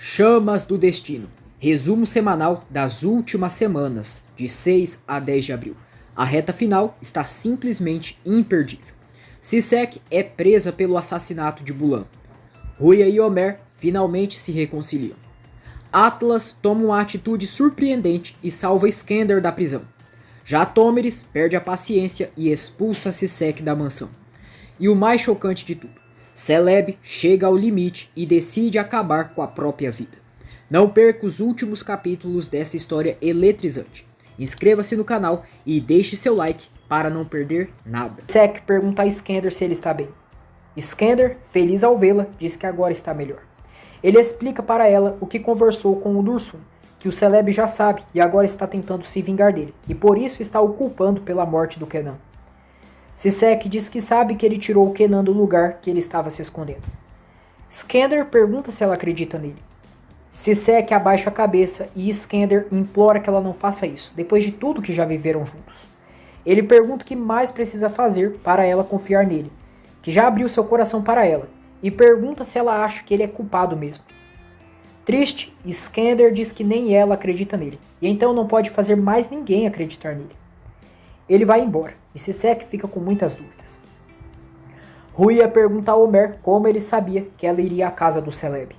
Chamas do Destino. Resumo semanal das últimas semanas, de 6 a 10 de abril. A reta final está simplesmente imperdível. Sisek é presa pelo assassinato de Bulan. Ruya e Homer finalmente se reconciliam. Atlas toma uma atitude surpreendente e salva Skandar da prisão. Já Tomeris perde a paciência e expulsa Sisek da mansão. E o mais chocante de tudo, Celeb chega ao limite e decide acabar com a própria vida. Não perca os últimos capítulos dessa história eletrizante. Inscreva-se no canal e deixe seu like para não perder nada. Sisek pergunta a Skandar se ele está bem. Skandar, feliz ao vê-la, diz que agora está melhor. Ele explica para ela o que conversou com o Dursum, que o Celeb já sabe e agora está tentando se vingar dele, e por isso está o culpando pela morte do Kenan. Sisek diz que sabe que ele tirou o Kenan do lugar que ele estava se escondendo. Skandar pergunta se ela acredita nele. Sisek abaixa a cabeça e Skandar implora que ela não faça isso, depois de tudo que já viveram juntos. Ele pergunta o que mais precisa fazer para ela confiar nele, que já abriu seu coração para ela, e pergunta se ela acha que ele é culpado mesmo. Triste, Skandar diz que nem ela acredita nele, e então não pode fazer mais ninguém acreditar nele. Ele vai embora, e Sisek fica com muitas dúvidas. Ruya pergunta a Homer como ele sabia que ela iria à casa do Celeb.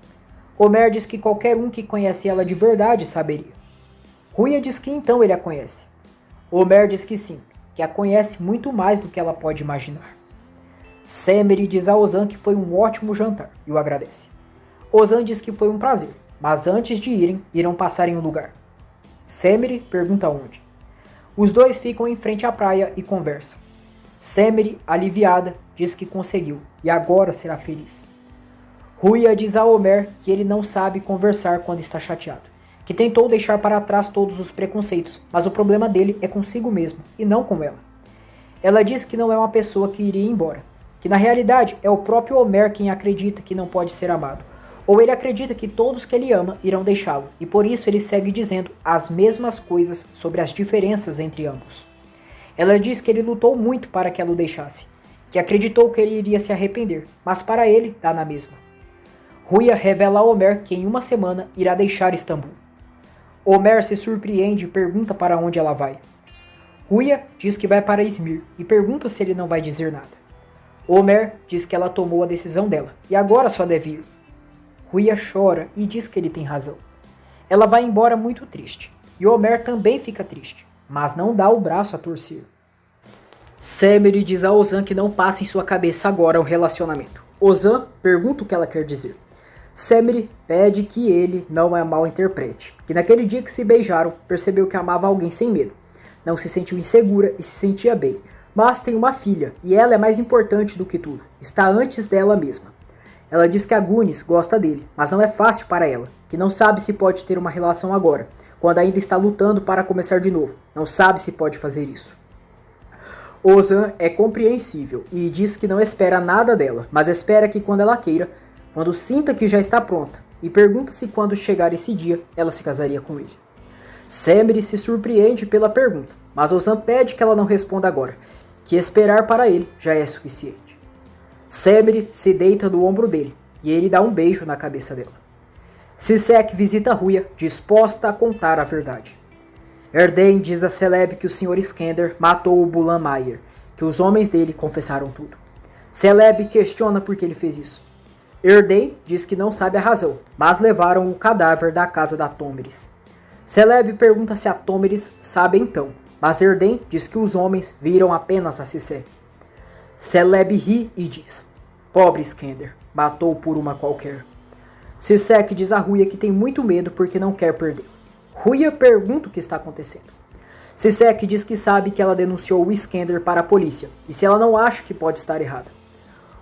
Homer diz que qualquer um que conhece ela de verdade saberia. Ruya diz que então ele a conhece. Homer diz que sim, que a conhece muito mais do que ela pode imaginar. Semery diz a Ozan que foi um ótimo jantar e o agradece. Ozan diz que foi um prazer, mas antes de irem, irão passar em um lugar. Semery pergunta onde. Os dois ficam em frente à praia e conversam. Semery, aliviada, diz que conseguiu e agora será feliz. Ruya diz a Homer que ele não sabe conversar quando está chateado, que tentou deixar para trás todos os preconceitos, mas o problema dele é consigo mesmo e não com ela. Ela diz que não é uma pessoa que iria embora, que na realidade é o próprio Homer quem acredita que não pode ser amado, ou ele acredita que todos que ele ama irão deixá-lo, e por isso ele segue dizendo as mesmas coisas sobre as diferenças entre ambos. Ela diz que ele lutou muito para que ela o deixasse, que acreditou que ele iria se arrepender, mas para ele dá na mesma. Ruya revela a Homer que em uma semana irá deixar Istambul. Homer se surpreende e pergunta para onde ela vai. Ruya diz que vai para Izmir e pergunta se ele não vai dizer nada. Homer diz que ela tomou a decisão dela e agora só deve ir. Ruya chora e diz que ele tem razão. Ela vai embora muito triste, e Homer também fica triste, mas não dá o braço a torcer. Semery diz a Ozan que não passa em sua cabeça agora o relacionamento. Ozan pergunta o que ela quer dizer. Semery pede que ele não a mal interprete, que naquele dia que se beijaram, percebeu que amava alguém sem medo. Não se sentiu insegura e se sentia bem, mas tem uma filha, e ela é mais importante do que tudo, está antes dela mesma. Ela diz que a Gunis gosta dele, mas não é fácil para ela, que não sabe se pode ter uma relação agora, quando ainda está lutando para começar de novo, não sabe se pode fazer isso. Ozan é compreensível e diz que não espera nada dela, mas espera que quando ela queira, quando sinta que já está pronta, e pergunta se quando chegar esse dia, ela se casaria com ele. Semery se surpreende pela pergunta, mas Ozan pede que ela não responda agora, que esperar para ele já é suficiente. Semery se deita no ombro dele, e ele dá um beijo na cabeça dela. Sisek visita Ruya, disposta a contar a verdade. Erden diz a Celeb que o Sr. Skandar matou o Bulan Mayer, que os homens dele confessaram tudo. Celeb questiona por que ele fez isso. Erden diz que não sabe a razão, mas levaram o cadáver da casa da Tomeris. Celeb pergunta se a Tomeris sabe então, mas Erden diz que os homens viram apenas a Sisek. Celeb ri e diz, pobre Skandar, matou por uma qualquer. Sisek diz a Ruya que tem muito medo porque não quer perdê-lo. Ruya pergunta o que está acontecendo. Sisek diz que sabe que ela denunciou o Skandar para a polícia, e se ela não acha que pode estar errada.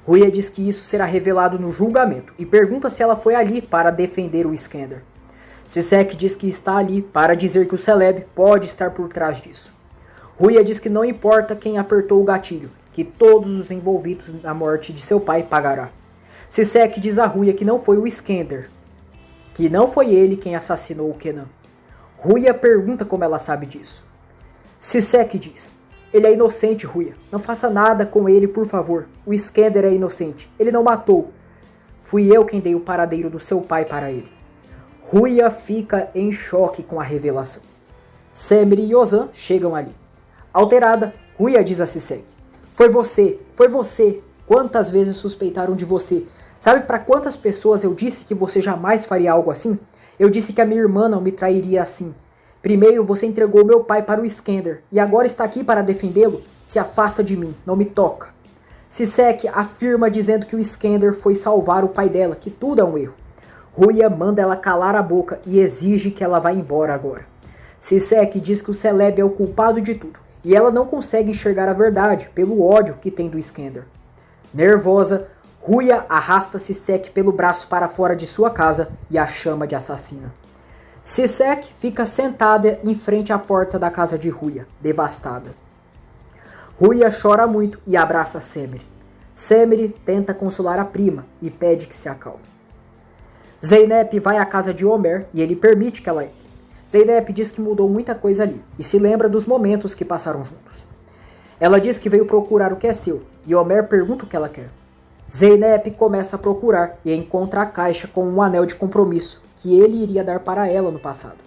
Ruya diz que isso será revelado no julgamento, e pergunta se ela foi ali para defender o Skandar. Sisek diz que está ali para dizer que o Celeb pode estar por trás disso. Ruya diz que não importa quem apertou o gatilho, que todos os envolvidos na morte de seu pai pagará. Sisek diz a Ruya que não foi o Skandar, que não foi ele quem assassinou o Kenan. Ruya pergunta como ela sabe disso. Sisek diz, ele é inocente, Ruya, não faça nada com ele por favor, o Skandar é inocente, ele não matou. Fui eu quem dei o paradeiro do seu pai para ele. Ruya fica em choque com a revelação. Semri e Ozan chegam ali. Alterada, Ruya diz a Sisek: foi você, quantas vezes suspeitaram de você? Sabe para quantas pessoas eu disse que você jamais faria algo assim? Eu disse que a minha irmã não me trairia assim. Primeiro você entregou meu pai para o Iskender, e agora está aqui para defendê-lo? Se afasta de mim, não me toca. Sisek afirma dizendo que o Iskender foi salvar o pai dela, que tudo é um erro. Ruya manda ela calar a boca e exige que ela vá embora agora. Sisek diz que o Celebi é o culpado de tudo, e ela não consegue enxergar a verdade pelo ódio que tem do Iskender. Nervosa, Ruya arrasta Sisek pelo braço para fora de sua casa e a chama de assassina. Sisek fica sentada em frente à porta da casa de Ruya, devastada. Ruya chora muito e abraça Semri. Semri tenta consolar a prima e pede que se acalme. Zeynep vai à casa de Omer e ele permite que ela entre. Zeynep diz que mudou muita coisa ali e se lembra dos momentos que passaram juntos. Ela diz que veio procurar o que é seu e Omer pergunta o que ela quer. Zeynep começa a procurar e encontra a caixa com um anel de compromisso que ele iria dar para ela no passado.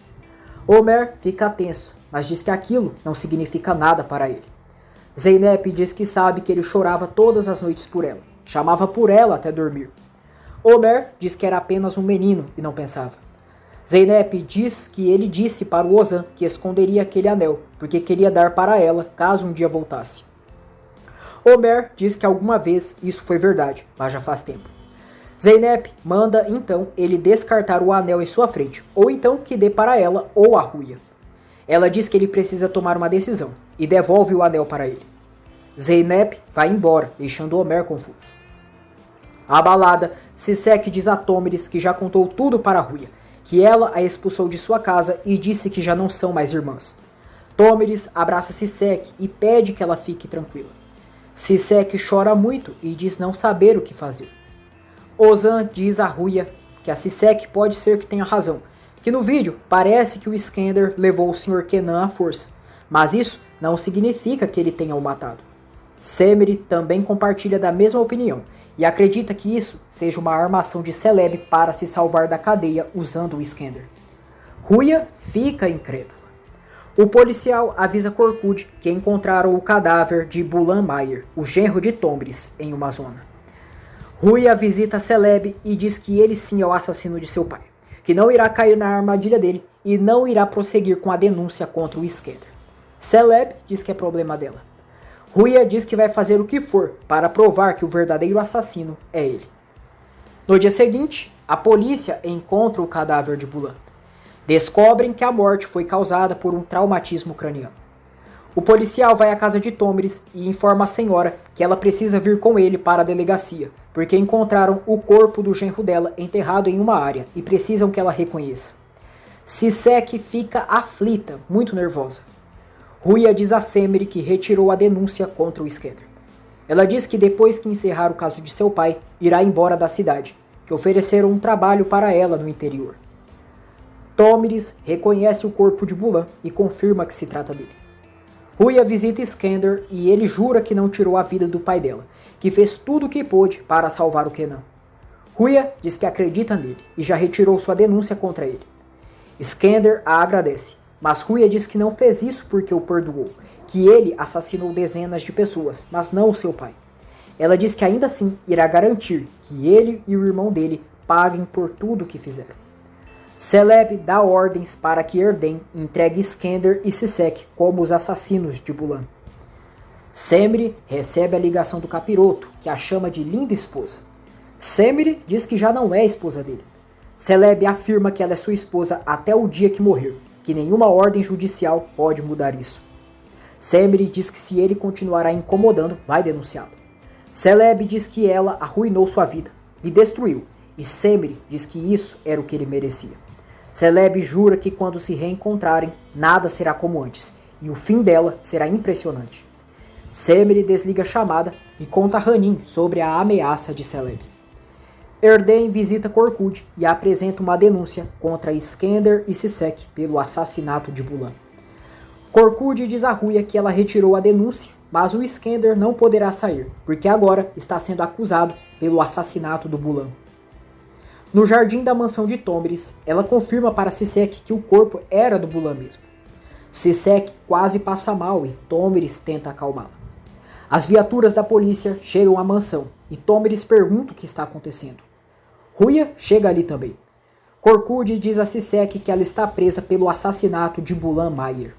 Omer fica tenso, mas diz que aquilo não significa nada para ele. Zeynep diz que sabe que ele chorava todas as noites por ela, chamava por ela até dormir. Omer diz que era apenas um menino e não pensava. Zeynep diz que ele disse para o Ozan que esconderia aquele anel, porque queria dar para ela caso um dia voltasse. Omer diz que alguma vez isso foi verdade, mas já faz tempo. Zeynep manda então ele descartar o anel em sua frente, ou então que dê para ela ou a Ruya. Ela diz que ele precisa tomar uma decisão e devolve o anel para ele. Zeynep vai embora, deixando Omer confuso. Abalada, Sisek diz a Tomiris que já contou tudo para Ruya, que ela a expulsou de sua casa e disse que já não são mais irmãs. Tomiris abraça Sisek e pede que ela fique tranquila. Sisek chora muito e diz não saber o que fazer. Ozan diz a Ruya que a Sisek pode ser que tenha razão, que no vídeo parece que o Iskender levou o Sr. Kenan à força, mas isso não significa que ele tenha o matado. Semri também compartilha da mesma opinião e acredita que isso seja uma armação de Celebi para se salvar da cadeia usando o Iskender. Ruya fica incrédula. O policial avisa Korkut que encontraram o cadáver de Bulan Mayer, o genro de Tombris, em uma zona. Ruya visita Celebi e diz que ele sim é o assassino de seu pai, que não irá cair na armadilha dele e não irá prosseguir com a denúncia contra o Iskender. Celebi diz que é problema dela. Ruya diz que vai fazer o que for para provar que o verdadeiro assassino é ele. No dia seguinte, a polícia encontra o cadáver de Bulan. Descobrem que a morte foi causada por um traumatismo craniano. O policial vai à casa de Tomiris e informa a senhora que ela precisa vir com ele para a delegacia, porque encontraram o corpo do genro dela enterrado em uma área e precisam que ela reconheça. Sisek fica aflita, muito nervosa. Ruya diz a Semri que retirou a denúncia contra o Iskender. Ela diz que depois que encerrar o caso de seu pai, irá embora da cidade, que ofereceram um trabalho para ela no interior. Tomiris reconhece o corpo de Bulan e confirma que se trata dele. Ruya visita Iskender e ele jura que não tirou a vida do pai dela, que fez tudo o que pôde para salvar o Kenan. Ruya diz que acredita nele e já retirou sua denúncia contra ele. Iskender a agradece, mas Ruya diz que não fez isso porque o perdoou, que ele assassinou dezenas de pessoas, mas não o seu pai. Ela diz que ainda assim irá garantir que ele e o irmão dele paguem por tudo o que fizeram. Celebi dá ordens para que Erden entregue Iskender e Sisek como os assassinos de Bulan. Semri recebe a ligação do capiroto, que a chama de linda esposa. Semri diz que já não é esposa dele. Celebi afirma que ela é sua esposa até o dia que morrer, que nenhuma ordem judicial pode mudar isso. Semri diz que se ele continuará incomodando, vai denunciá-lo. Celebi diz que ela arruinou sua vida, lhe destruiu, e Semri diz que isso era o que ele merecia. Celebi jura que quando se reencontrarem, nada será como antes, e o fim dela será impressionante. Semri desliga a chamada e conta a Hanin sobre a ameaça de Celebi. Erden visita Korkut e apresenta uma denúncia contra Iskender e Sisek pelo assassinato de Bulan. Korkut diz a Ruya que ela retirou a denúncia, mas o Iskender não poderá sair, porque agora está sendo acusado pelo assassinato do Bulan. No jardim da mansão de Tomris, ela confirma para Sisek que o corpo era do Bulan mesmo. Sisek quase passa mal e Tomris tenta acalmá-la. As viaturas da polícia chegam à mansão e Tomris pergunta o que está acontecendo. Ruya chega ali também. Korkut diz a Sisek que ela está presa pelo assassinato de Bulan Mayer.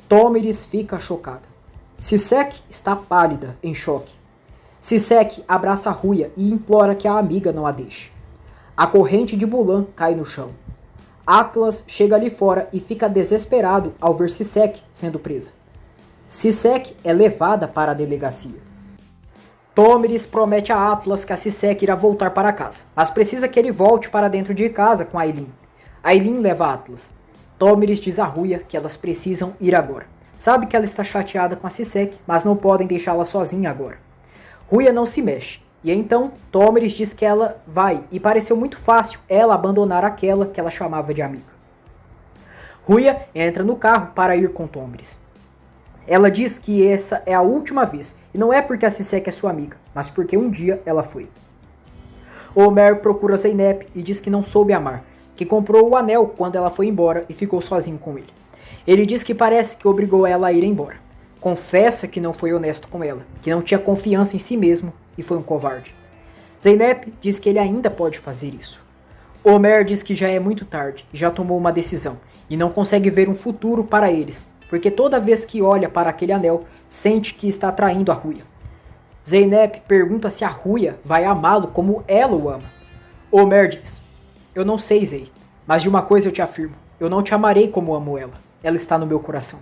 Tomris fica chocada. Sisek está pálida, em choque. Sisek abraça Ruya e implora que a amiga não a deixe. A corrente de Bulan cai no chão. Atlas chega ali fora e fica desesperado ao ver Sisek sendo presa. Sisek é levada para a delegacia. Tomris promete a Atlas que a Sisek irá voltar para casa, mas precisa que ele volte para dentro de casa com Aileen. Aileen leva Atlas. Tomris diz a Ruya que elas precisam ir agora. Sabe que ela está chateada com a Sisek, mas não podem deixá-la sozinha agora. Ruya não se mexe. E então, Tomris diz que ela vai, e pareceu muito fácil ela abandonar aquela que ela chamava de amiga. Ruya entra no carro para ir com Tomris. Ela diz que essa é a última vez, e não é porque a Sisek é sua amiga, mas porque um dia ela foi. Omer procura Zeynep e diz que não soube amar, que comprou o anel quando ela foi embora e ficou sozinho com ele. Ele diz que parece que obrigou ela a ir embora. Confessa que não foi honesto com ela, que não tinha confiança em si mesmo e foi um covarde. Zeynep diz que ele ainda pode fazer isso. Omer diz que já é muito tarde e já tomou uma decisão e não consegue ver um futuro para eles, porque toda vez que olha para aquele anel, sente que está traindo a Ruya. Zeynep pergunta se a Ruya vai amá-lo como ela o ama. Omer diz: eu não sei, Zey, mas de uma coisa eu te afirmo, eu não te amarei como amo ela. Ela está no meu coração.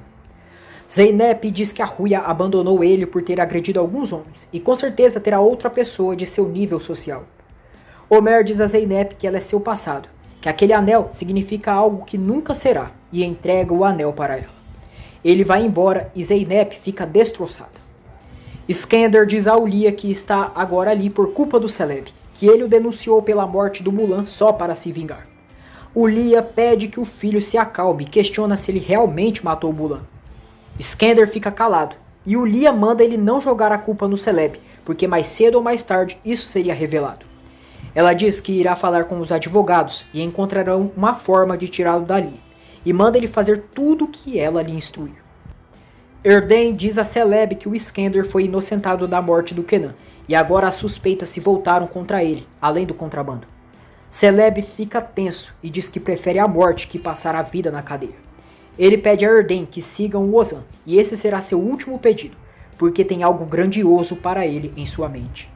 Zeynep diz que a Ruya abandonou ele por ter agredido alguns homens, e com certeza terá outra pessoa de seu nível social. Omer diz a Zeynep que ela é seu passado, que aquele anel significa algo que nunca será, e entrega o anel para ela. Ele vai embora e Zeynep fica destroçada. Skender diz a Ulia que está agora ali por culpa do Celebi, que ele o denunciou pela morte do Bulan só para se vingar. Ulia pede que o filho se acalme e questiona se ele realmente matou o Bulan. Skender fica calado, e Ulia manda ele não jogar a culpa no Celebi, porque mais cedo ou mais tarde isso seria revelado. Ela diz que irá falar com os advogados e encontrarão uma forma de tirá-lo dali, e manda ele fazer tudo o que ela lhe instruir. Erden diz a Celebi que o Skender foi inocentado da morte do Kenan, e agora as suspeitas se voltaram contra ele, além do contrabando. Celebi fica tenso e diz que prefere a morte que passar a vida na cadeia. Ele pede a Erden que sigam o Ozan, e esse será seu último pedido, porque tem algo grandioso para ele em sua mente.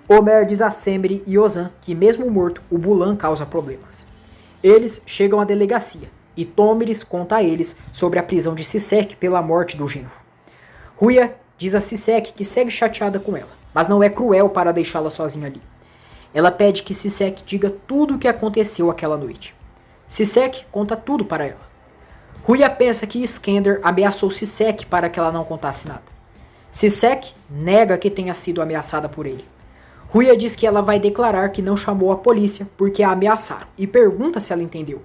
Omer diz a Semri e Ozan que mesmo morto, o Bulan causa problemas. Eles chegam à delegacia, e Tomris conta a eles sobre a prisão de Sisek pela morte do genro. Ruya diz a Sisek que segue chateada com ela, mas não é cruel para deixá-la sozinha ali. Ela pede que Sisek diga tudo o que aconteceu aquela noite. Sisek conta tudo para ela. Ruya pensa que Skender ameaçou Sisek para que ela não contasse nada. Sisek nega que tenha sido ameaçada por ele. Ruya diz que ela vai declarar que não chamou a polícia porque a ameaçaram e pergunta se ela entendeu.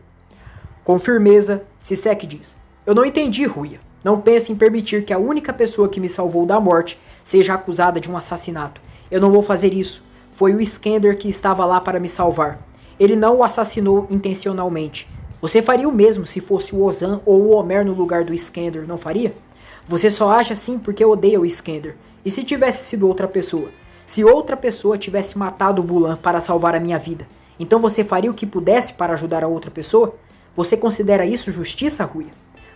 Com firmeza, Sisek diz: eu não entendi, Ruya. Não pense em permitir que a única pessoa que me salvou da morte seja acusada de um assassinato. Eu não vou fazer isso. Foi o Skender que estava lá para me salvar. Ele não o assassinou intencionalmente. Você faria o mesmo se fosse o Ozan ou o Omer no lugar do Skender, não faria? Você só age assim porque odeia o Skender. E se tivesse sido outra pessoa? Se outra pessoa tivesse matado o Bulan para salvar a minha vida, então você faria o que pudesse para ajudar a outra pessoa? Você considera isso justiça, Ruya?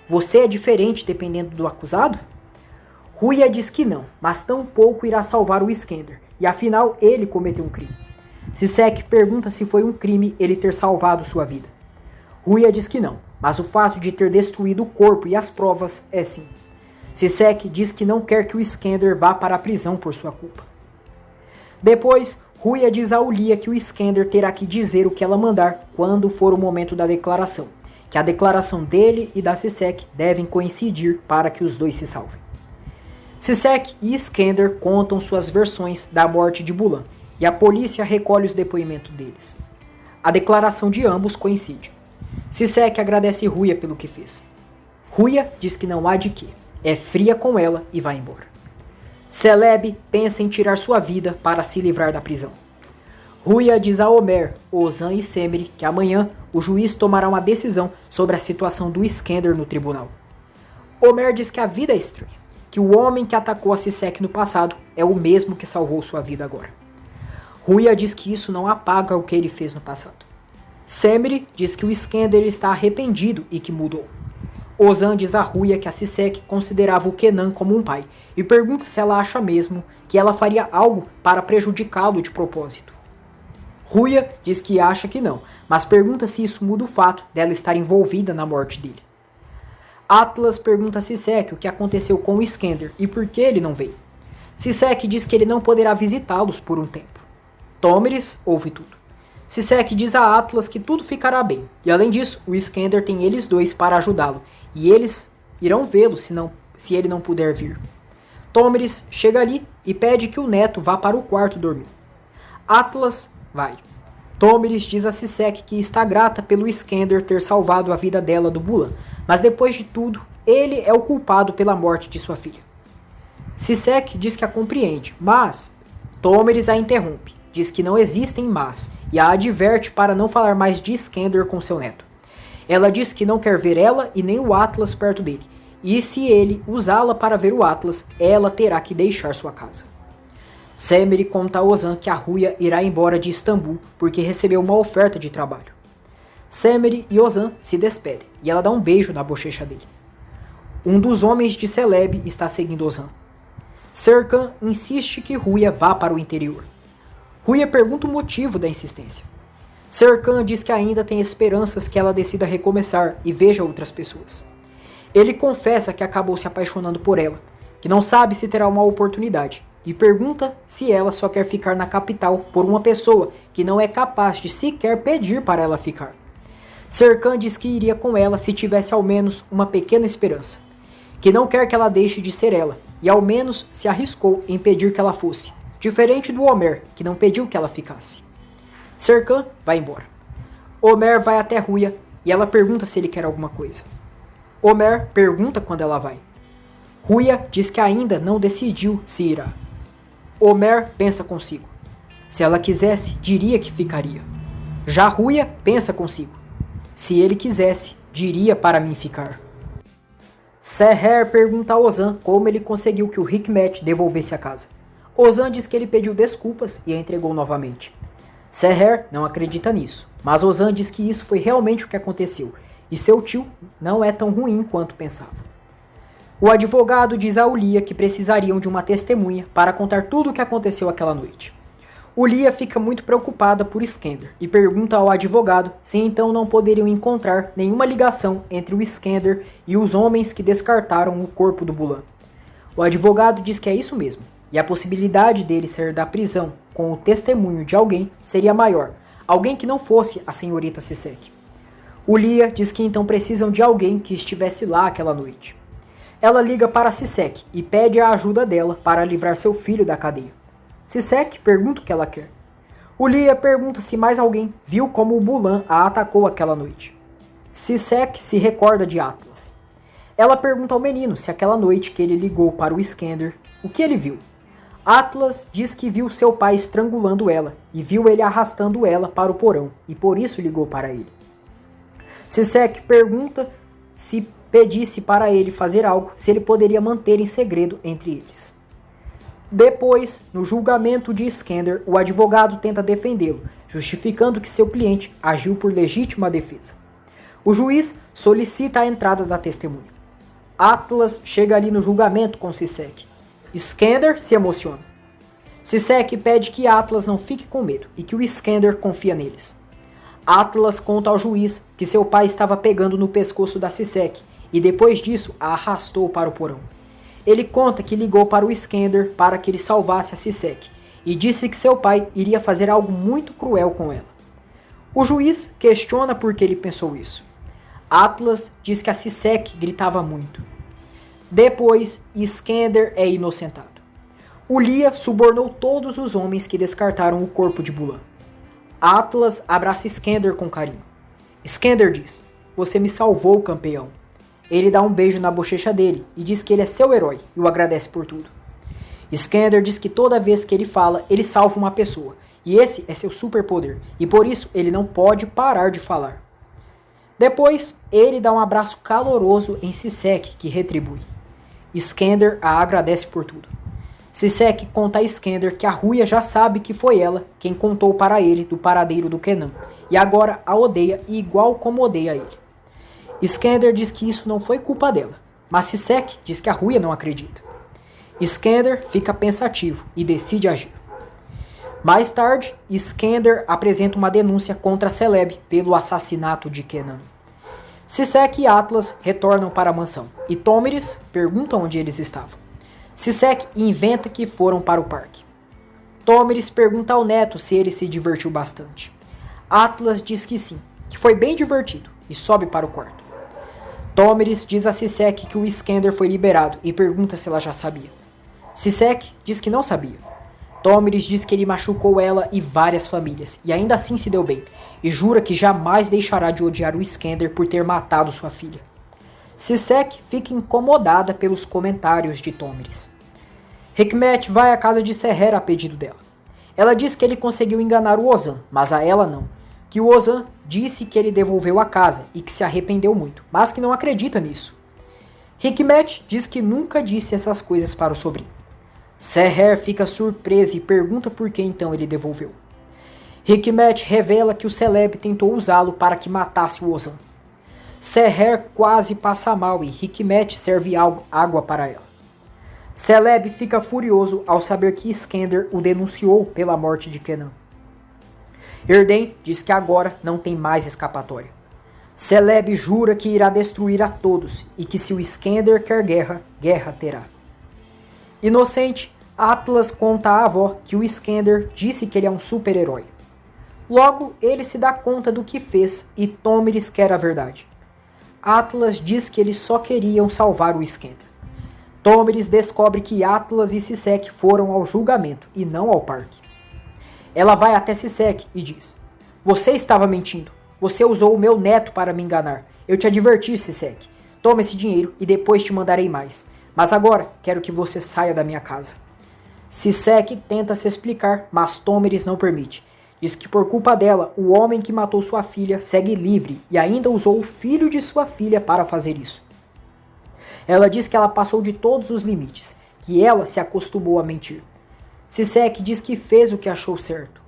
Você é diferente dependendo do acusado? Ruya diz que não, mas tampouco irá salvar o Skender, e afinal ele cometeu um crime. Sisek pergunta se foi um crime ele ter salvado sua vida. Ruya diz que não, mas o fato de ter destruído o corpo e as provas é sim. Sisek diz que não quer que o Skender vá para a prisão por sua culpa. Depois, Ruya diz a Ulia que o Skender terá que dizer o que ela mandar quando for o momento da declaração, que a declaração dele e da Sisek devem coincidir para que os dois se salvem. Sisek e Skender contam suas versões da morte de Bulan, e a polícia recolhe os depoimentos deles. A declaração de ambos coincide. Sisek agradece Ruya pelo que fez. Ruya diz que não há de quê, é fria com ela e vai embora. Celebi pensa em tirar sua vida para se livrar da prisão. Ruya diz a Homer, Ozan e Semire que amanhã o juiz tomará uma decisão sobre a situação do Iskender no tribunal. Homer diz que a vida é estranha, que o homem que atacou a Sisek no passado é o mesmo que salvou sua vida agora. Ruya diz que isso não apaga o que ele fez no passado. Semire diz que o Iskender está arrependido e que mudou. Ozan diz a Ruya que a Sisek considerava o Kenan como um pai e pergunta se ela acha mesmo que ela faria algo para prejudicá-lo de propósito. Ruya diz que acha que não, mas pergunta se isso muda o fato dela estar envolvida na morte dele. Atlas pergunta a Sisek o que aconteceu com o Iskender e por que ele não veio. Sisek diz que ele não poderá visitá-los por um tempo. Tomiris ouve tudo. Sisek diz a Atlas que tudo ficará bem, e além disso, o Iskender tem eles dois para ajudá-lo, e eles irão vê-lo se ele não puder vir. Tomiris chega ali e pede que o neto vá para o quarto dormir. Atlas vai. Tomiris diz a Sisek que está grata pelo Iskender ter salvado a vida dela do Bulan, mas depois de tudo, ele é o culpado pela morte de sua filha. Sisek diz que a compreende, mas Tomiris a interrompe, diz que não existem mas, e a adverte para não falar mais de Iskender com seu neto. Ela diz que não quer ver ela e nem o Atlas perto dele, e se ele usá-la para ver o Atlas, ela terá que deixar sua casa. Semire conta a Ozan que a Ruya irá embora de Istambul porque recebeu uma oferta de trabalho. Semire e Ozan se despedem e ela dá um beijo na bochecha dele. Um dos homens de Celebi está seguindo Ozan. Serkan insiste que Ruya vá para o interior. Ruya pergunta o motivo da insistência. Serkan diz que ainda tem esperanças que ela decida recomeçar e veja outras pessoas. Ele confessa que acabou se apaixonando por ela, que não sabe se terá uma oportunidade, e pergunta se ela só quer ficar na capital por uma pessoa que não é capaz de sequer pedir para ela ficar. Serkan diz que iria com ela se tivesse ao menos uma pequena esperança, que não quer que ela deixe de ser ela, e ao menos se arriscou em pedir que ela fosse, diferente do Homer, que não pediu que ela ficasse. Serkan vai embora. Homer vai até Ruya e ela pergunta se ele quer alguma coisa. Homer pergunta quando ela vai. Ruya diz que ainda não decidiu se irá. Homer pensa consigo. Se ela quisesse, diria que ficaria. Já Ruya pensa consigo. Se ele quisesse, diria para mim ficar. Seher pergunta a Ozan como ele conseguiu que o Hikmet devolvesse a casa. Ozan diz que ele pediu desculpas e a entregou novamente. Seher não acredita nisso, mas Ozan diz que isso foi realmente o que aconteceu, e seu tio não é tão ruim quanto pensava. O advogado diz a Ulia que precisariam de uma testemunha para contar tudo o que aconteceu aquela noite. Ulia fica muito preocupada por Iskender e pergunta ao advogado se então não poderiam encontrar nenhuma ligação entre o Iskender e os homens que descartaram o corpo do Bulan. O advogado diz que é isso mesmo, e a possibilidade dele sair da prisão com o testemunho de alguém seria maior, alguém que não fosse a senhorita Sisek. Ulia diz que então precisam de alguém que estivesse lá aquela noite. Ela liga para Sisek e pede a ajuda dela para livrar seu filho da cadeia. Sisek pergunta o que ela quer. Ulia pergunta se mais alguém viu como o Bulan a atacou aquela noite. Sisek se recorda de Atlas. Ela pergunta ao menino se aquela noite que ele ligou para o Iskender, o que ele viu. Atlas diz que viu seu pai estrangulando ela e viu ele arrastando ela para o porão e por isso ligou para ele. Sisek pergunta se pedisse para ele fazer algo, se ele poderia manter em segredo entre eles. Depois, no julgamento de Iskender, o advogado tenta defendê-lo, justificando que seu cliente agiu por legítima defesa. O juiz solicita a entrada da testemunha. Atlas chega ali no julgamento com Sisek. Iskender se emociona. Sisek pede que Atlas não fique com medo e que o Iskender confia neles. Atlas conta ao juiz que seu pai estava pegando no pescoço da Sisek e depois disso a arrastou para o porão. Ele conta que ligou para o Iskender para que ele salvasse a Sisek e disse que seu pai iria fazer algo muito cruel com ela. O juiz questiona por que ele pensou isso. Atlas diz que a Sisek gritava muito. Depois, Iskender é inocentado. Ulia subornou todos os homens que descartaram o corpo de Bulan. Atlas abraça Iskender com carinho. Iskender diz: "Você me salvou, campeão." Ele dá um beijo na bochecha dele e diz que ele é seu herói e o agradece por tudo. Iskender diz que toda vez que ele fala, ele salva uma pessoa E esse é seu superpoder, e por isso ele não pode parar de falar. Depois, ele dá um abraço caloroso em Sisek, que retribui. Skender a agradece por tudo. Sisek conta a Skender que a Ruia já sabe que foi ela quem contou para ele do paradeiro do Kenan, e agora a odeia igual como odeia ele. Skender diz que isso não foi culpa dela, mas Sisek diz que a Ruia não acredita. Skender fica pensativo e decide agir. Mais tarde, Skender apresenta uma denúncia contra Celebi pelo assassinato de Kenan. Sisek e Atlas retornam para a mansão, e Tomiris pergunta onde eles estavam. Sisek inventa que foram para o parque. Tomiris pergunta ao neto se ele se divertiu bastante. Atlas diz que sim, que foi bem divertido, e sobe para o quarto. Tomiris diz a Sisek que o Skender foi liberado e pergunta se ela já sabia. Sisek diz que não sabia. Tomiris diz que ele machucou ela e várias famílias, e ainda assim se deu bem, e jura que jamais deixará de odiar o Skender por ter matado sua filha. Sisek fica incomodada pelos comentários de Tomiris. Hikmet vai à casa de Seher a pedido dela. Ela diz que ele conseguiu enganar o Ozan, mas a ela não. Que o Ozan disse que ele devolveu a casa e que se arrependeu muito, mas que não acredita nisso. Hikmet diz que nunca disse essas coisas para o sobrinho. Seher fica surpresa e pergunta por que então ele devolveu. Hikmet revela que o Celebi tentou usá-lo para que matasse o Ozan. Seher quase passa mal e Hikmet serve água para ela. Celebi fica furioso ao saber que Skender o denunciou pela morte de Kenan. Erden diz que agora não tem mais escapatória. Celebi jura que irá destruir a todos e que se o Skender quer guerra, guerra terá. Inocente, Atlas conta à avó que o Skender disse que ele é um super-herói. Logo, ele se dá conta do que fez e Tomiris quer a verdade. Atlas diz que eles só queriam salvar o Skender. Tomiris descobre que Atlas e Sisek foram ao julgamento e não ao parque. Ela vai até Sisek e diz: "Você estava mentindo. Você usou o meu neto para me enganar. Eu te adverti, Sisek. Toma esse dinheiro e depois te mandarei mais. Mas agora quero que você saia da minha casa." Sisek tenta se explicar, mas Tomiris não permite. Diz que por culpa dela, o homem que matou sua filha segue livre e ainda usou o filho de sua filha para fazer isso. Ela diz que ela passou de todos os limites, que ela se acostumou a mentir. Sisek diz que fez o que achou certo.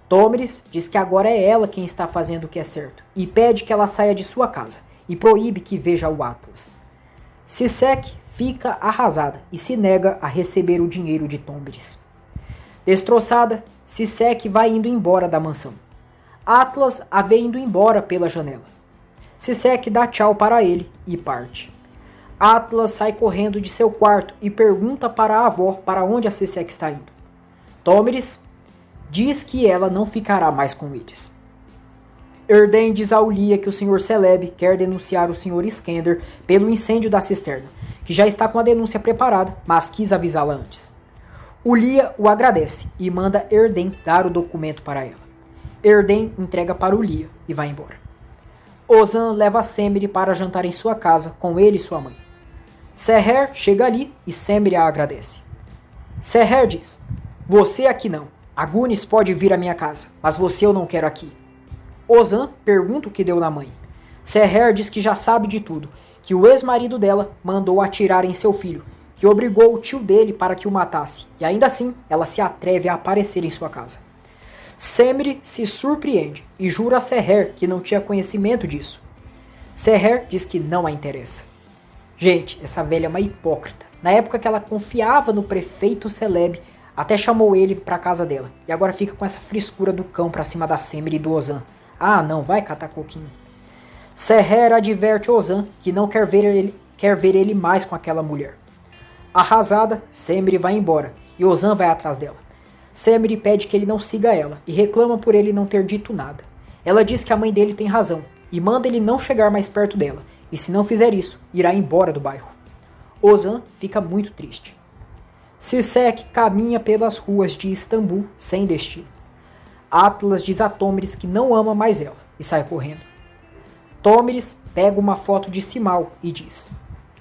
Tomiris diz que agora é ela quem está fazendo o que é certo e pede que ela saia de sua casa e proíbe que veja o Atlas. Sisek fica arrasada e se nega a receber o dinheiro de Tomiris. Destroçada, Sisek vai indo embora da mansão. Atlas a vê indo embora pela janela. Sisek dá tchau para ele e parte. Atlas sai correndo de seu quarto e pergunta para a avó para onde a Sisek está indo. Tomiris diz que ela não ficará mais com eles. Erden diz a Ulia que o Sr. Celebi quer denunciar o Sr. Skender pelo incêndio da cisterna, que já está com a denúncia preparada, mas quis avisá-la antes. Ulia o agradece e manda Erden dar o documento para ela. Erden entrega para Ulia e vai embora. Ozan leva Semire para jantar em sua casa com ele e sua mãe. Seher chega ali e Semire a agradece. Seher diz: "Você aqui não. Agunis pode vir à minha casa, mas você eu não quero aqui." Ozan pergunta o que deu na mãe. Seher diz que já sabe de tudo, que o ex-marido dela mandou atirar em seu filho, que obrigou o tio dele para que o matasse, e ainda assim ela se atreve a aparecer em sua casa. Semire se surpreende e jura a Seher que não tinha conhecimento disso. Seher diz que não a interessa. Gente, essa velha é uma hipócrita. Na época que ela confiava no prefeito Celebi, até chamou ele para casa dela, e agora fica com essa frescura do cão pra cima da Semire e do Ozan. Ah, não, vai catar coquinho. Seher adverte Ozan que não quer ver ele mais com aquela mulher. Arrasada, Semire vai embora e Ozan vai atrás dela. Semire pede que ele não siga ela e reclama por ele não ter dito nada. Ela diz que a mãe dele tem razão e manda ele não chegar mais perto dela, e se não fizer isso, irá embora do bairro. Ozan fica muito triste. Sisek caminha pelas ruas de Istambul sem destino. Atlas diz a Tomiris que não ama mais ela e sai correndo. Tomiris pega uma foto de Simal e diz: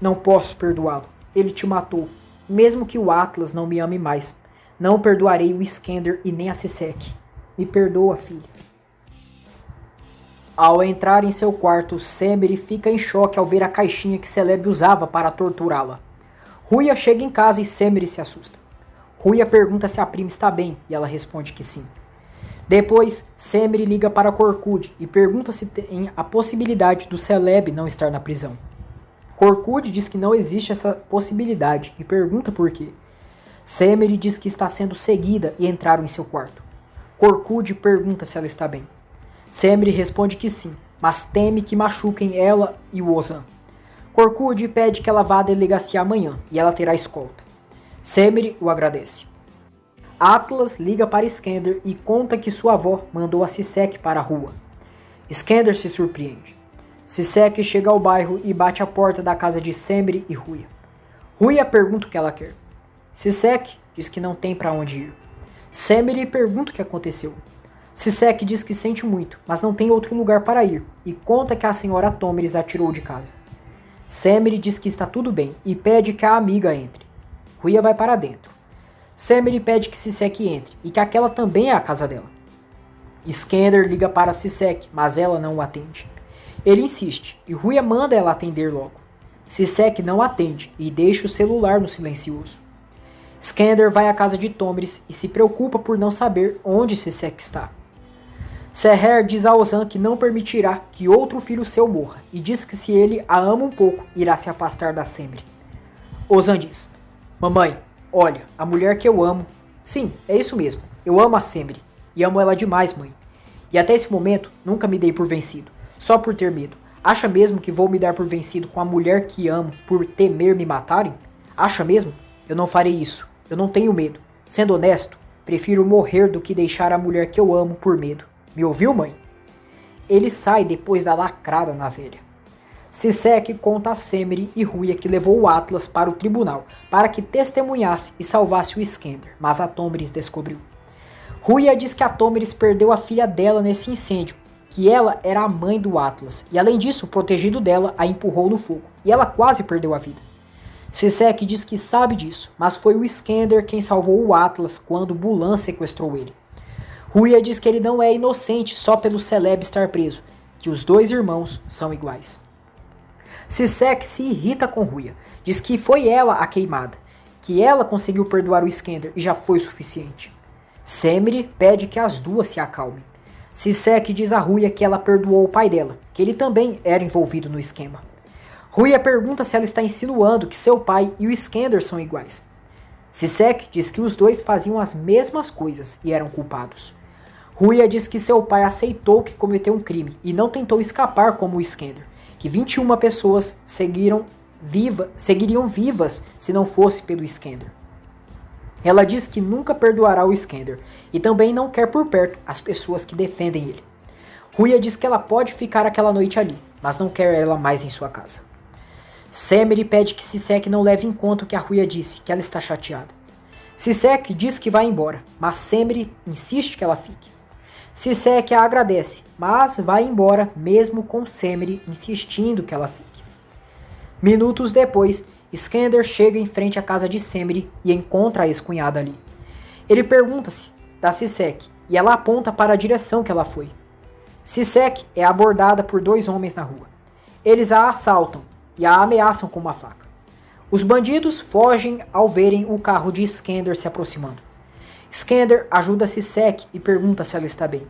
"Não posso perdoá-lo. Ele te matou. Mesmo que o Atlas não me ame mais, não perdoarei o Skender e nem a Sisek." Me perdoa, filha. Ao entrar em seu quarto, Semire fica em choque ao ver a caixinha que Celebi usava para torturá-la. Ruia chega em casa e Semire se assusta. Ruia pergunta se a prima está bem e ela responde que sim. Depois, Semire liga para Corcud e pergunta se tem a possibilidade do Celebi não estar na prisão. Corcud diz que não existe essa possibilidade e pergunta por quê. Semire diz que está sendo seguida e entraram em seu quarto. Corcud pergunta se ela está bem. Semire responde que sim, mas teme que machuquem ela e o Ozan. Corcud pede que ela vá à delegacia amanhã e ela terá escolta. Semire o agradece. Atlas liga para Iskender e conta que sua avó mandou a Sisek para a rua. Iskender se surpreende. Sisek chega ao bairro e bate a porta da casa de Semire e Ruia. Ruia pergunta o que ela quer. Sisek diz que não tem para onde ir. Semire pergunta o que aconteceu. Sisek diz que sente muito, mas não tem outro lugar para ir, e conta que a senhora Tomeris a tirou de casa. Semire diz que está tudo bem e pede que a amiga entre. Ruia vai para dentro. Semire pede que Sisek entre e que aquela também é a casa dela. Iskender liga para Sisek, mas ela não o atende. Ele insiste e Ruia manda ela atender logo. Sisek não atende e deixa o celular no silencioso. Iskender vai à casa de Tomeris e se preocupa por não saber onde Sisek está. Seher diz a Ozan que não permitirá que outro filho seu morra e diz que se ele a ama um pouco, irá se afastar da Semire. Ozan diz: Mamãe, olha, a mulher que eu amo... Sim, é isso mesmo, eu amo a Semire e amo ela demais, mãe. E até esse momento nunca me dei por vencido, só por ter medo. Acha mesmo que vou me dar por vencido com a mulher que amo por temer me matarem? Acha mesmo? Eu não farei isso, eu não tenho medo. Sendo honesto, prefiro morrer do que deixar a mulher que eu amo por medo. Me ouviu, mãe? Ele sai depois da lacrada na velha. Sisek conta a Semire e Ruia que levou o Atlas para o tribunal para que testemunhasse e salvasse o Iskender, mas a Tomeris descobriu. Ruia diz que a Tomeris perdeu a filha dela nesse incêndio, que ela era a mãe do Atlas e além disso o protegido dela a empurrou no fogo e ela quase perdeu a vida. Sisek diz que sabe disso, mas foi o Iskender quem salvou o Atlas quando Bulan sequestrou ele. Ruia diz que ele não é inocente só pelo Celebi estar preso, que os dois irmãos são iguais. Sisek se irrita com Ruia, diz que foi ela a queimada, que ela conseguiu perdoar o Iskender e já foi o suficiente. Semire pede que as duas se acalmem. Sisek diz a Ruia que ela perdoou o pai dela, que ele também era envolvido no esquema. Ruia pergunta se ela está insinuando que seu pai e o Iskender são iguais. Sisek diz que os dois faziam as mesmas coisas e eram culpados. Ruia diz que seu pai aceitou que cometeu um crime e não tentou escapar como o Iskender, que 21 pessoas seguiriam vivas se não fosse pelo Iskender. Ela diz que nunca perdoará o Iskender e também não quer por perto as pessoas que defendem ele. Ruia diz que ela pode ficar aquela noite ali, mas não quer ela mais em sua casa. Semire pede que Sisek não leve em conta o que a Ruia disse, que ela está chateada. Sisek diz que vai embora, mas Semire insiste que ela fique. Sisek a agradece, mas vai embora mesmo com Semire insistindo que ela fique. Minutos depois, Iskender chega em frente à casa de Semire e encontra a ex-cunhada ali. Ele pergunta-se da Sisek e ela aponta para a direção que ela foi. Sisek é abordada por dois homens na rua. Eles a assaltam e a ameaçam com uma faca. Os bandidos fogem ao verem o carro de Iskender se aproximando. Iskender ajuda Sisek e pergunta se ela está bem.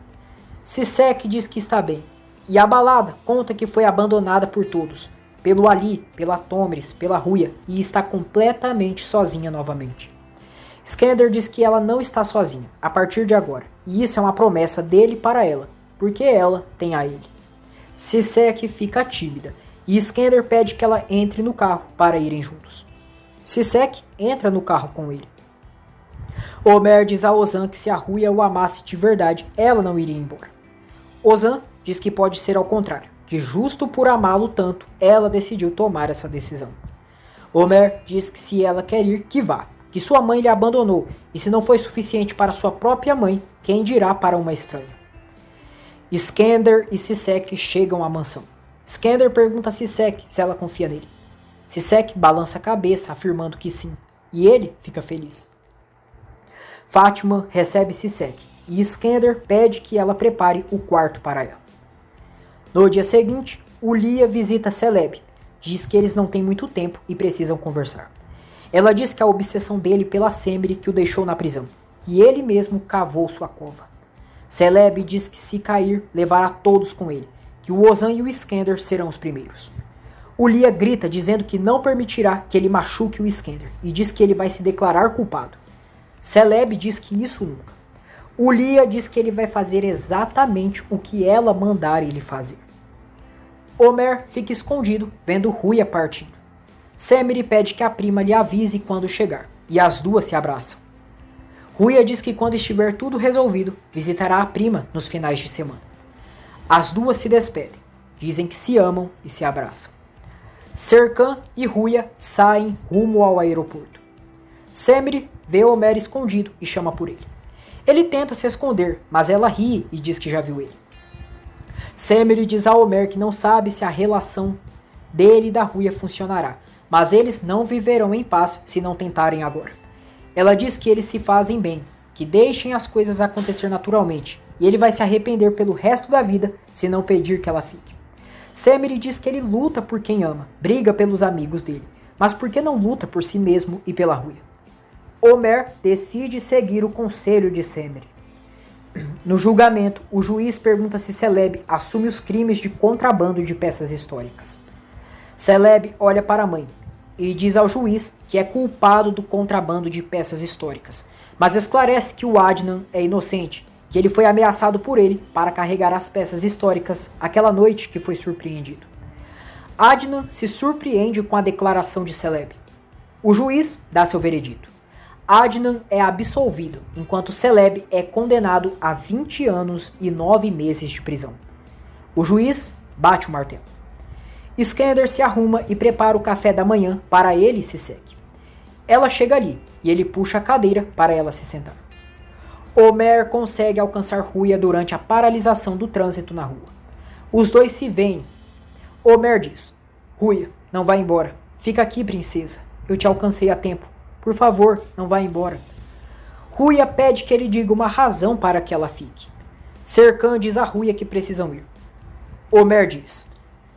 Sisek diz que está bem, e abalada conta que foi abandonada por todos, pelo Ali, pela Tomeris, pela Ruia, e está completamente sozinha novamente. Iskender diz que ela não está sozinha, a partir de agora, e isso é uma promessa dele para ela, porque ela tem a ele. Sisek fica tímida, e Iskender pede que ela entre no carro para irem juntos. Sisek entra no carro com ele. Omer diz a Ozan que se a Ruia o amasse de verdade, ela não iria embora. Ozan diz que pode ser ao contrário, que justo por amá-lo tanto, ela decidiu tomar essa decisão. Omer diz que se ela quer ir, que vá, que sua mãe lhe abandonou, e se não foi suficiente para sua própria mãe, quem dirá para uma estranha? Iskender e Sisek chegam à mansão. Iskender pergunta a Sisek se ela confia nele. Sisek balança a cabeça, afirmando que sim, e ele fica feliz. Fátima recebe Sisek e Skender pede que ela prepare o quarto para ela. No dia seguinte, o Lia visita Celeb, diz que eles não têm muito tempo e precisam conversar. Ela diz que a obsessão dele pela Semire que o deixou na prisão, que ele mesmo cavou sua cova. Celeb diz que se cair, levará todos com ele, que o Ozan e o Skender serão os primeiros. O Lia grita dizendo que não permitirá que ele machuque o Skender e diz que ele vai se declarar culpado. Celeb diz que isso nunca. O Lia diz que ele vai fazer exatamente o que ela mandar ele fazer. Omer fica escondido, vendo Ruya partindo. Semire pede que a prima lhe avise quando chegar, e as duas se abraçam. Ruya diz que quando estiver tudo resolvido, visitará a prima nos finais de semana. As duas se despedem, dizem que se amam e se abraçam. Serkan e Ruya saem rumo ao aeroporto. Semire vê Omer escondido e chama por ele. Ele tenta se esconder, mas ela ri e diz que já viu ele. Semire diz a Omer que não sabe se a relação dele e da Ruya funcionará, mas eles não viverão em paz se não tentarem agora. Ela diz que eles se fazem bem, que deixem as coisas acontecer naturalmente, e ele vai se arrepender pelo resto da vida se não pedir que ela fique. Semire diz que ele luta por quem ama, briga pelos amigos dele, mas por que não luta por si mesmo e pela Ruya? Omer decide seguir o conselho de Semire. No julgamento, o juiz pergunta se Celeb assume os crimes de contrabando de peças históricas. Celeb olha para a mãe e diz ao juiz que é culpado do contrabando de peças históricas, mas esclarece que o Adnan é inocente, que ele foi ameaçado por ele para carregar as peças históricas aquela noite que foi surpreendido. Adnan se surpreende com a declaração de Celeb. O juiz dá seu veredito. Adnan é absolvido, enquanto Celeb é condenado a 20 anos e 9 meses de prisão. O juiz bate o martelo. Skender se arruma e prepara o café da manhã para ele e Sisek. Ela chega ali e ele puxa a cadeira para ela se sentar. Omer consegue alcançar Ruya durante a paralisação do trânsito na rua. Os dois se veem. Omer diz: Ruya, não vá embora. Fica aqui, princesa. Eu te alcancei a tempo. Por favor, não vá embora. Ruya pede que ele diga uma razão para que ela fique. Serkan diz a Ruya que precisam ir. Omer diz: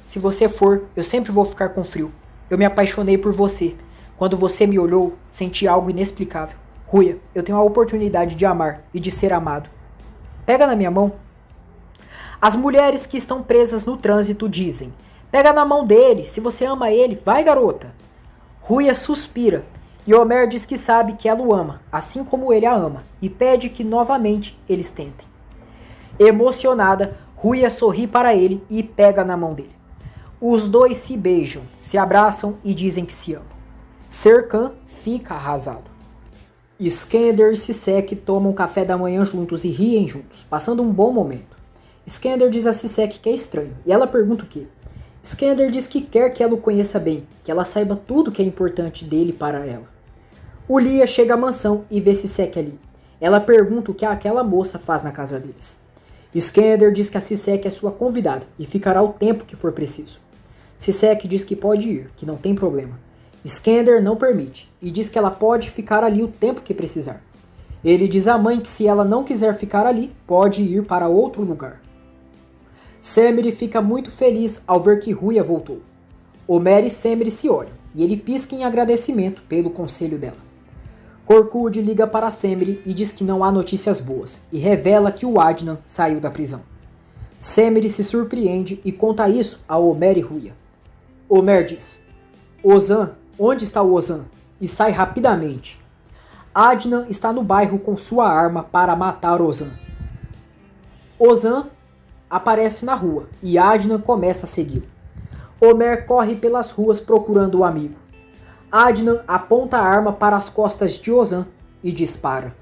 se você for, eu sempre vou ficar com frio. Eu me apaixonei por você. Quando você me olhou, senti algo inexplicável. Ruya, eu tenho a oportunidade de amar e de ser amado. Pega na minha mão. As mulheres que estão presas no trânsito dizem: pega na mão dele, se você ama ele, vai garota. Ruya suspira e Omer diz que sabe que ela o ama, assim como ele a ama, e pede que novamente eles tentem. Emocionada, Ruya sorri para ele e pega na mão dele. Os dois se beijam, se abraçam e dizem que se amam. Serkan fica arrasado. Skender e Sisek tomam café da manhã juntos e riem juntos, passando um bom momento. Skender diz a Sisek que é estranho, e ela pergunta o quê. Skender diz que quer que ela o conheça bem, que ela saiba tudo que é importante dele para ela. O Lia chega à mansão e vê Sisek ali. Ela pergunta o que aquela moça faz na casa deles. Skender diz que a Sisek é sua convidada e ficará o tempo que for preciso. Sisek diz que pode ir, que não tem problema. Skender não permite e diz que ela pode ficar ali o tempo que precisar. Ele diz à mãe que se ela não quiser ficar ali, pode ir para outro lugar. Semire fica muito feliz ao ver que Ruya voltou. Omer e Semire se olham e ele pisca em agradecimento pelo conselho dela. Korkut liga para Semire e diz que não há notícias boas e revela que o Adnan saiu da prisão. Semire se surpreende e conta isso a Omer e Ruya. Omer diz: Ozan, onde está o Ozan? E sai rapidamente. Adnan está no bairro com sua arma para matar Ozan. Ozan aparece na rua e Adnan começa a segui-lo. Omer corre pelas ruas procurando o amigo. Adnan aponta a arma para as costas de Ozan e dispara.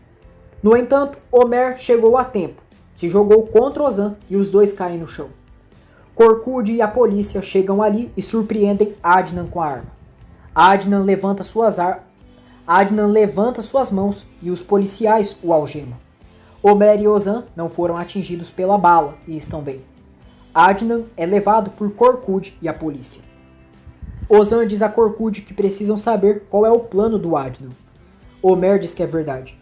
No entanto, Omer chegou a tempo, se jogou contra Ozan e os dois caem no chão. Korkut e a polícia chegam ali e surpreendem Adnan com a arma. Adnan levanta suas mãos e os policiais o algemam. Omer e Ozan não foram atingidos pela bala e estão bem. Adnan é levado por Korkut e a polícia. Ozan diz a Korkut que precisam saber qual é o plano do Adnan. Omer diz que é verdade.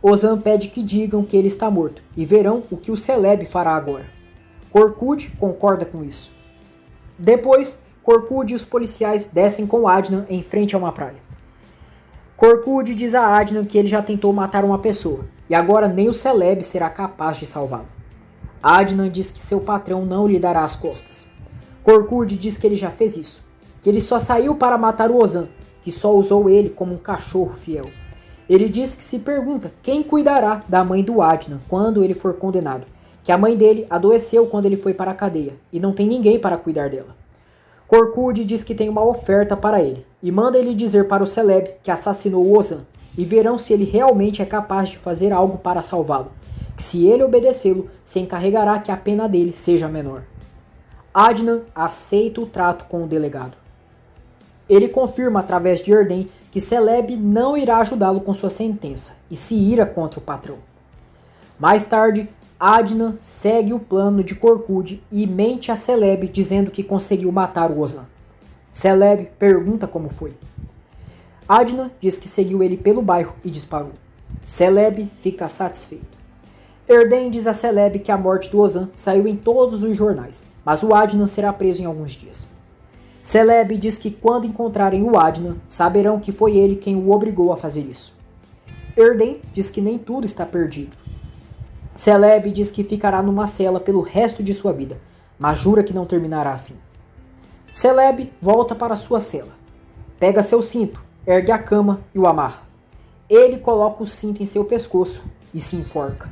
Ozan pede que digam que ele está morto e verão o que o Celebi fará agora. Korkut concorda com isso. Depois, Korkut e os policiais descem com Adnan em frente a uma praia. Korkut diz a Adnan que ele já tentou matar uma pessoa e agora nem o Celebi será capaz de salvá-lo. Adnan diz que seu patrão não lhe dará as costas. Korkut diz que ele já fez isso, que ele só saiu para matar o Ozan, que só usou ele como um cachorro fiel. Ele diz que se pergunta quem cuidará da mãe do Adnan quando ele for condenado, que a mãe dele adoeceu quando ele foi para a cadeia e não tem ninguém para cuidar dela. Korkut diz que tem uma oferta para ele e manda ele dizer para o Celebi que assassinou o Ozan e verão se ele realmente é capaz de fazer algo para salvá-lo, que se ele obedecê-lo, se encarregará que a pena dele seja menor. Adnan aceita o trato com o delegado. Ele confirma através de Erden que Celebi não irá ajudá-lo com sua sentença e se ira contra o patrão. Mais tarde, Adnan segue o plano de Korkut e mente a Celebi dizendo que conseguiu matar o Ozan. Celebi pergunta como foi. Adnan diz que seguiu ele pelo bairro e disparou. Celebi fica satisfeito. Erden diz a Celebi que a morte do Ozan saiu em todos os jornais, mas o Adnan será preso em alguns dias. Celebi diz que quando encontrarem o Adnan, saberão que foi ele quem o obrigou a fazer isso. Erden diz que nem tudo está perdido. Celebi diz que ficará numa cela pelo resto de sua vida, mas jura que não terminará assim. Celebi volta para sua cela. Pega seu cinto, ergue a cama e o amarra. Ele coloca o cinto em seu pescoço e se enforca.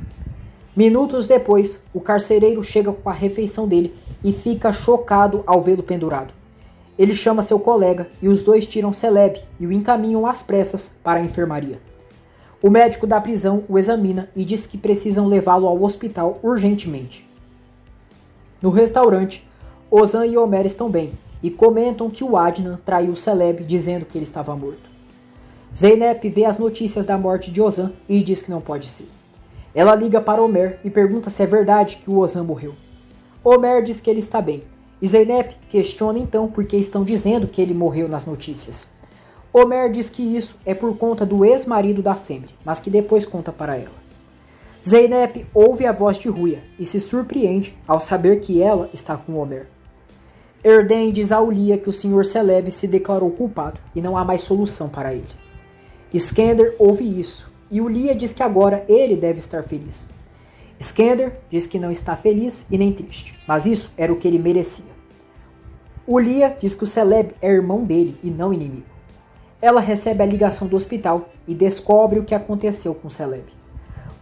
Minutos depois, o carcereiro chega com a refeição dele e fica chocado ao vê-lo pendurado. Ele chama seu colega e os dois tiram Celebi e o encaminham às pressas para a enfermaria. O médico da prisão o examina e diz que precisam levá-lo ao hospital urgentemente. No restaurante, Ozan e Omer estão bem e comentam que o Adnan traiu Celebi dizendo que ele estava morto. Zeynep vê as notícias da morte de Ozan e diz que não pode ser. Ela liga para Omer e pergunta se é verdade que o Ozan morreu. Omer diz que ele está bem e Zeynep questiona então por que estão dizendo que ele morreu nas notícias. Omer diz que isso é por conta do ex-marido da Semri, mas que depois conta para ela. Zeynep ouve a voz de Ruia e se surpreende ao saber que ela está com Omer. Erden diz a Ulia que o Sr. Celebi se declarou culpado e não há mais solução para ele. Skender ouve isso e Ulia diz que agora ele deve estar feliz. Skender diz que não está feliz e nem triste, mas isso era o que ele merecia. Ulia diz que o Celebi é irmão dele e não inimigo. Ela recebe a ligação do hospital e descobre o que aconteceu com Celebi.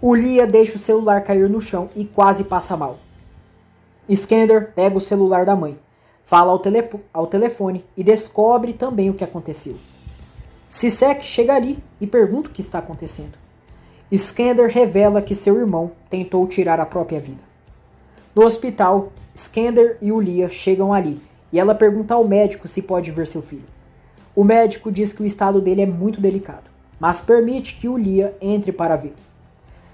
Ulia deixa o celular cair no chão e quase passa mal. Skender pega o celular da mãe, fala ao telefone e descobre também o que aconteceu. Sisek chega ali e pergunta o que está acontecendo. Skender revela que seu irmão tentou tirar a própria vida. No hospital, Skender e Ulia chegam ali e ela pergunta ao médico se pode ver seu filho. O médico diz que o estado dele é muito delicado, mas permite que Ulia entre para vê-lo.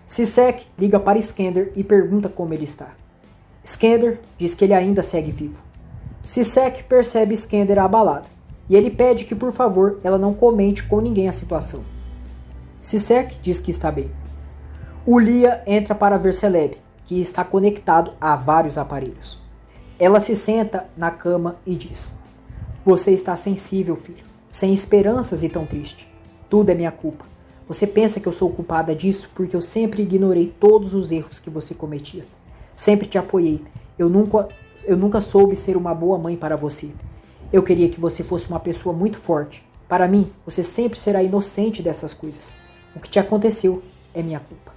Sisek liga para Skender e pergunta como ele está. Skender diz que ele ainda segue vivo. Sisek percebe Skender abalado e ele pede que por favor ela não comente com ninguém a situação. Sisek diz que está bem. Ulia entra para ver Celebi, que está conectado a vários aparelhos. Ela se senta na cama e diz: "Você está sensível, filho, sem esperanças e tão triste. Tudo é minha culpa. Você pensa que eu sou culpada disso porque eu sempre ignorei todos os erros que você cometia. Sempre te apoiei. Eu nunca soube ser uma boa mãe para você. Eu queria que você fosse uma pessoa muito forte. Para mim, você sempre será inocente dessas coisas. O que te aconteceu é minha culpa."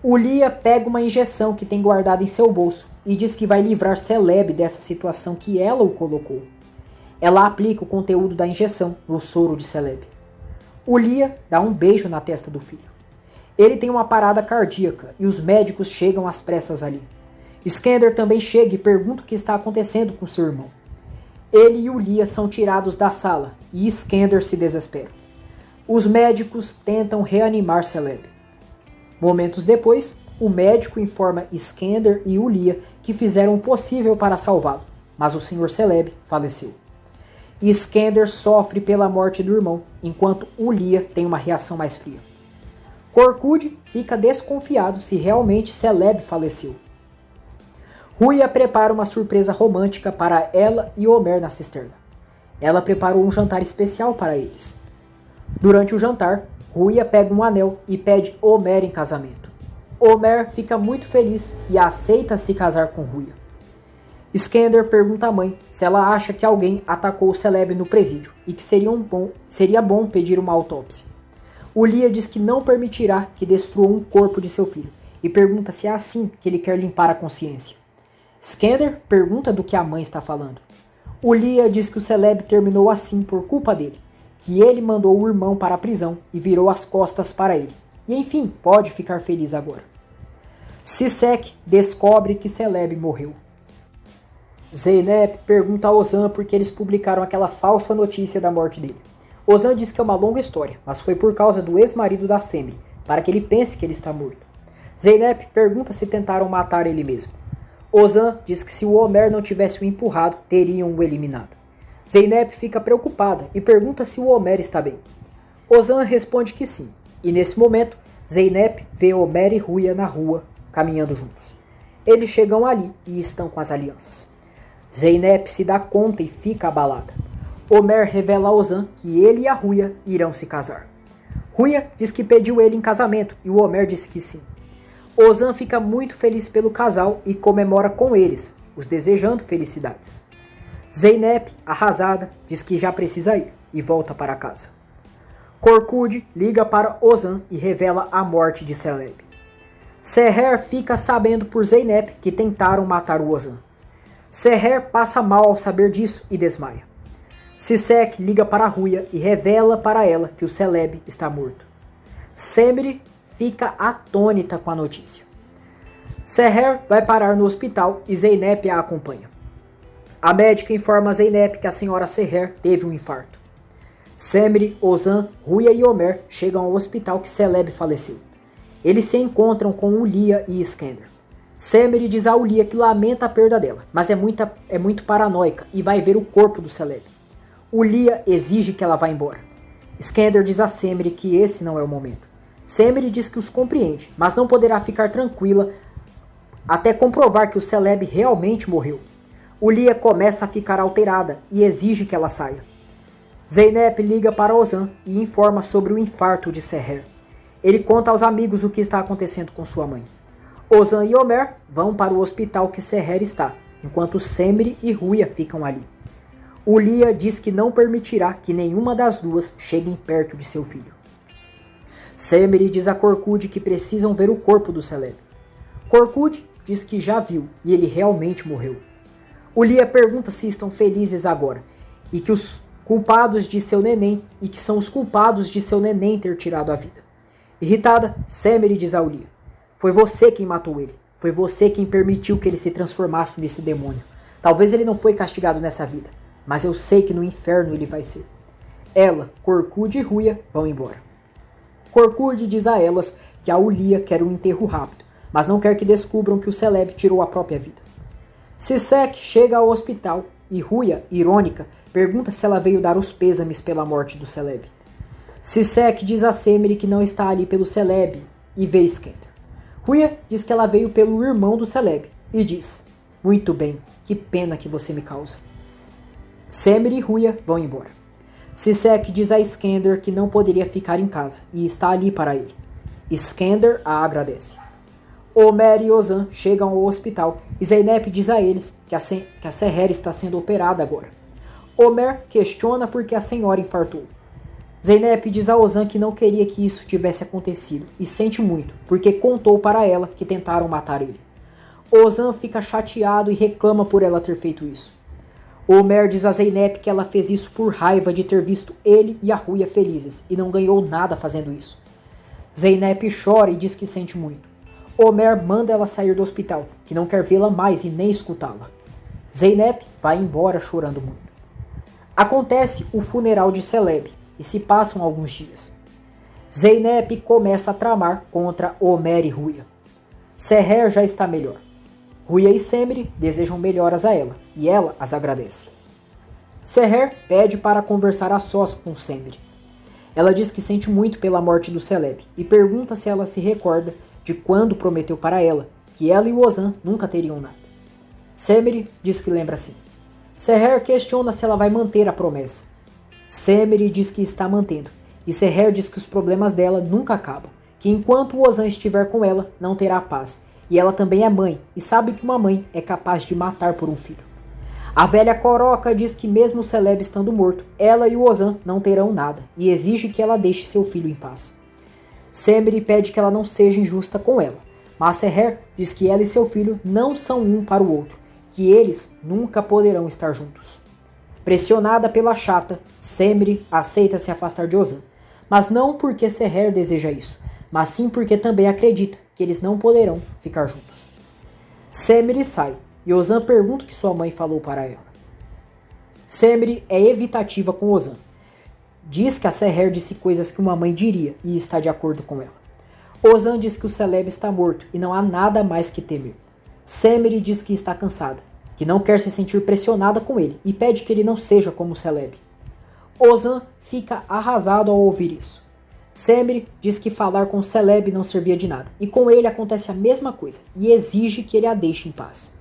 Ulia pega uma injeção que tem guardada em seu bolso e diz que vai livrar Celebi dessa situação que ela o colocou. Ela aplica o conteúdo da injeção no soro de Celebi. Ulia dá um beijo na testa do filho. Ele tem uma parada cardíaca e os médicos chegam às pressas ali. Skender também chega e pergunta o que está acontecendo com seu irmão. Ele e Ulia são tirados da sala e Skender se desespera. Os médicos tentam reanimar Celebi. Momentos depois, o médico informa Skender e Ulia que fizeram o possível para salvá-lo, mas o Sr. Celebi faleceu. Skender sofre pela morte do irmão, enquanto Ulia tem uma reação mais fria. Korkut fica desconfiado se realmente Celebi faleceu. Ruia prepara uma surpresa romântica para ela e Homer na cisterna. Ela preparou um jantar especial para eles. Durante o jantar, Ruia pega um anel e pede Homer em casamento. Homer fica muito feliz e aceita se casar com Ruia. Skender pergunta à mãe se ela acha que alguém atacou o Celebi no presídio e que seria bom pedir uma autópsia. Ulia diz que não permitirá que destruam um corpo de seu filho e pergunta se é assim que ele quer limpar a consciência. Skender pergunta do que a mãe está falando. Ulia diz que o Celebi terminou assim por culpa dele, que ele mandou o irmão para a prisão e virou as costas para ele. E enfim, pode ficar feliz agora. Sisek descobre que Celebi morreu. Zeynep pergunta a Ozan por que eles publicaram aquela falsa notícia da morte dele. Ozan diz que é uma longa história, mas foi por causa do ex-marido da Semri, para que ele pense que ele está morto. Zeynep pergunta se tentaram matar ele mesmo. Ozan diz que se o Homer não tivesse o empurrado, teriam o eliminado. Zeynep fica preocupada e pergunta se o Homer está bem. Ozan responde que sim, e nesse momento, Zeynep vê Homer e Ruia na rua, caminhando juntos. Eles chegam ali e estão com as alianças. Zeynep se dá conta e fica abalada. Homer revela a Ozan que ele e a Ruia irão se casar. Ruia diz que pediu ele em casamento e o Homer disse que sim. Ozan fica muito feliz pelo casal e comemora com eles, os desejando felicidades. Zeynep, arrasada, diz que já precisa ir e volta para casa. Korkut liga para Ozan e revela a morte de Celebi. Seher fica sabendo por Zeynep que tentaram matar o Ozan. Seher passa mal ao saber disso e desmaia. Sisek liga para Ruia e revela para ela que o Celebi está morto. Semri fica atônita com a notícia. Seher vai parar no hospital e Zeynep a acompanha. A médica informa a Zeynep que a senhora Seher teve um infarto. Semri, Ozan, Ruia e Homer chegam ao hospital que Celebi faleceu. Eles se encontram com Ulia e Skender. Semri diz a Ulia que lamenta a perda dela, mas é muito paranoica e vai ver o corpo do Celebi. Ulia exige que ela vá embora. Skender diz a Semri que esse não é o momento. Semri diz que os compreende, mas não poderá ficar tranquila até comprovar que o Celebi realmente morreu. Ulia começa a ficar alterada e exige que ela saia. Zeynep liga para Ozan e informa sobre o infarto de Seher. Ele conta aos amigos o que está acontecendo com sua mãe. Ozan e Homer vão para o hospital que Seher está, enquanto Semri e Ruia ficam ali. Ulia diz que não permitirá que nenhuma das duas cheguem perto de seu filho. Semri diz a Korkut que precisam ver o corpo do Celebi. Korkut diz que já viu e ele realmente morreu. Ulia pergunta se estão felizes agora e que os culpados de seu neném e que são os culpados de seu neném ter tirado a vida. Irritada, Semri diz a Ulia: foi você quem matou ele. Foi você quem permitiu que ele se transformasse nesse demônio. Talvez ele não foi castigado nessa vida, mas eu sei que no inferno ele vai ser. Ela, Korkut e Ruia vão embora. Korkut diz a elas que a Ulia quer um enterro rápido, mas não quer que descubram que o Celebi tirou a própria vida. Sisek chega ao hospital e Ruia, irônica, pergunta se ela veio dar os pêsames pela morte do Celebi. Sisek diz a Semri que não está ali pelo Celebi e vê Skender. Ruia diz que ela veio pelo irmão do Celebi e diz: muito bem, que pena que você me causa. Semri e Ruia vão embora. Sisek diz a Skender que não poderia ficar em casa e está ali para ele. Skender a agradece. Homer e Ozan chegam ao hospital e Zeynep diz a eles que a Seher está sendo operada agora. Homer questiona por que a senhora infartou. Zeynep diz a Ozan que não queria que isso tivesse acontecido e sente muito, porque contou para ela que tentaram matar ele. Ozan fica chateado e reclama por ela ter feito isso. Homer diz a Zeynep que ela fez isso por raiva de ter visto ele e a Ruia felizes e não ganhou nada fazendo isso. Zeynep chora e diz que sente muito. Homer manda ela sair do hospital, que não quer vê-la mais e nem escutá-la. Zeynep vai embora chorando muito. Acontece o funeral de Celebi e se passam alguns dias. Zeynep começa a tramar contra Homer e Ruia. Seher já está melhor. Ruia e Semri desejam melhoras a ela e ela as agradece. Seher pede para conversar a sós com Semri. Ela diz que sente muito pela morte do Celebi e pergunta se ela se recorda de quando prometeu para ela que ela e o Ozan nunca teriam nada. Semire diz que lembra sim. Seher questiona se ela vai manter a promessa. Semire diz que está mantendo, e Seher diz que os problemas dela nunca acabam, que enquanto o Ozan estiver com ela, não terá paz, e ela também é mãe, e sabe que uma mãe é capaz de matar por um filho. A velha Coroca diz que mesmo o Celebi estando morto, ela e o Ozan não terão nada, e exige que ela deixe seu filho em paz. Semire pede que ela não seja injusta com ela, mas Seher diz que ela e seu filho não são um para o outro, que eles nunca poderão estar juntos. Pressionada pela chata, Semire aceita se afastar de Ozan, mas não porque Seher deseja isso, mas sim porque também acredita que eles não poderão ficar juntos. Semire sai, e Ozan pergunta o que sua mãe falou para ela. Semire é evitativa com Ozan. Diz que a Seher disse coisas que uma mãe diria e está de acordo com ela. Ozan diz que o Celebi está morto e não há nada mais que temer. Semire diz que está cansada, que não quer se sentir pressionada com ele e pede que ele não seja como o Celebi. Ozan fica arrasado ao ouvir isso. Semire diz que falar com o Celebi não servia de nada e com ele acontece a mesma coisa e exige que ele a deixe em paz.